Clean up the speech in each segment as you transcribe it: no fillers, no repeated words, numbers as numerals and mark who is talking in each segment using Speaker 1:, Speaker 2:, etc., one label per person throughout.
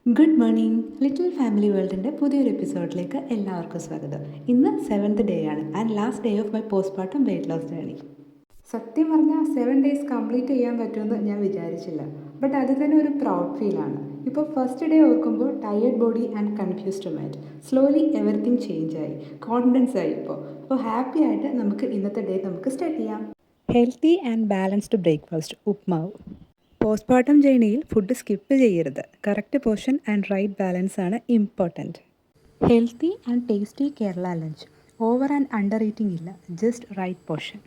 Speaker 1: Good morning little family വേൾഡിൻ്റെ പുതിയൊരു എപ്പിസോഡിലേക്ക് എല്ലാവർക്കും സ്വാഗതം. ഇന്ന് 7th ഡേ ആണ് and last day of my postpartum weight loss journey. സത്യം പറഞ്ഞാൽ 7 days കംപ്ലീറ്റ് ചെയ്യാൻ പറ്റുമെന്ന് ഞാൻ വിചാരിച്ചില്ല. ബട്ട് അത് തന്നെ ഒരു പ്രൗഡ് ഫീലാണ്. ഇപ്പോൾ ഫസ്റ്റ് ഡേ ഓർക്കുമ്പോൾ tired body and confused mind. Slowly everything change ആയി, കോൺഫിഡൻസ് ആയി. ഇപ്പോൾ ഹാപ്പി ആയിട്ട് നമുക്ക് ഇന്നത്തെ ഡേ നമുക്ക് സ്റ്റാർട്ട് ചെയ്യാം. ഹെൽത്തി ആൻഡ് ബാലൻസ്ഡ് ബ്രേക്ക്ഫാസ്റ്റ് ഉപ്മാവ്. പോസ്റ്റ്മോർട്ടം ജേണിയിൽ ഫുഡ് സ്കിപ്പ് ചെയ്യരുത്. Correct portion and right balance ആണ് important. Healthy and tasty Kerala lunch. Over and under eating ഇല്ല, ജസ്റ്റ് റൈറ്റ് പോർഷൻ.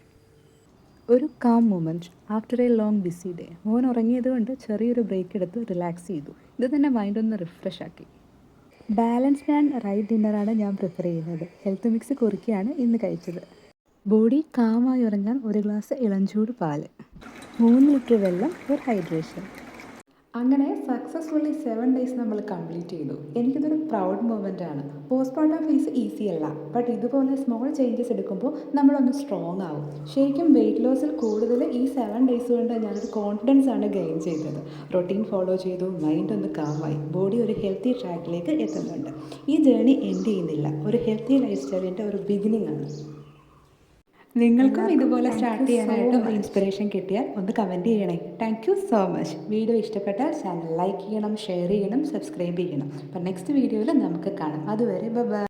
Speaker 1: ഒരു calm moment after a long busy day. മോൻ ഉറങ്ങിയതുകൊണ്ട് ചെറിയൊരു break എടുത്ത് റിലാക്സ് ചെയ്തു. ഇത് തന്നെ മൈൻഡൊന്ന് റിഫ്രഷ് ആക്കി. ബാലൻസ്ഡ് ആൻഡ് റൈറ്റ് ഡിന്നറാണ് ഞാൻ പ്രിഫർ ചെയ്യുന്നത്. ഹെൽത്ത് മിക്സ് കുറുക്കിയാണ് ഇന്ന് കഴിച്ചത്. ബോഡി കാമായി ഉറങ്ങാൻ ഒരു ഗ്ലാസ് ഇളംചൂട് പാല്, 3 ലിറ്റർ വെള്ളം ഫോർ ഹൈഡ്രേഷൻ. അങ്ങനെ സക്സസ്ഫുള്ളി 7 days നമ്മൾ കംപ്ലീറ്റ് ചെയ്തു. എനിക്കിതൊരു പ്രൗഡ് മൊമെൻ്റ് ആണ്. പോസ്റ്റ്മോർട്ടം ഫേസ് ഈസി അല്ല, ബട്ട് ഇതുപോലെ സ്മോൾ ചേഞ്ചസ് എടുക്കുമ്പോൾ നമ്മളൊന്ന് സ്ട്രോങ് ആവും. ശരിക്കും വെയിറ്റ് ലോസിൽ കൂടുതൽ ഈ 7 days കൊണ്ട് ഞാനൊരു കോൺഫിഡൻസ് ആണ് ഗെയിൻ ചെയ്തത്. റൊട്ടീൻ ഫോളോ ചെയ്തു, മൈൻഡ് ഒന്ന് കാമായി, ബോഡി ഒരു ഹെൽത്തി ട്രാക്കിലേക്ക് എത്തുന്നുണ്ട്. ഈ ജേർണി എൻഡ് ചെയ്യുന്നില്ല, ഒരു ഹെൽത്തി ലൈഫ് സ്റ്റൈലിൻ്റെ ഒരു ബിഗിനിങ് ആണ്. നിങ്ങൾക്കും ഇതുപോലെ സ്റ്റാർട്ട് ചെയ്യാനായിട്ട് ഇൻസ്പിറേഷൻ കിട്ടിയാൽ ഒന്ന് കമൻറ്റ് ചെയ്യണേ. Thank you so much. Video ഇഷ്ടപ്പെട്ടാൽ ചാനൽ ലൈക്ക് ചെയ്യണം, ഷെയർ ചെയ്യണം, സബ്സ്ക്രൈബ് ചെയ്യണം. അപ്പം നെക്സ്റ്റ് വീഡിയോയിൽ നമുക്ക് കാണാം. അതുവരെ ബൈ.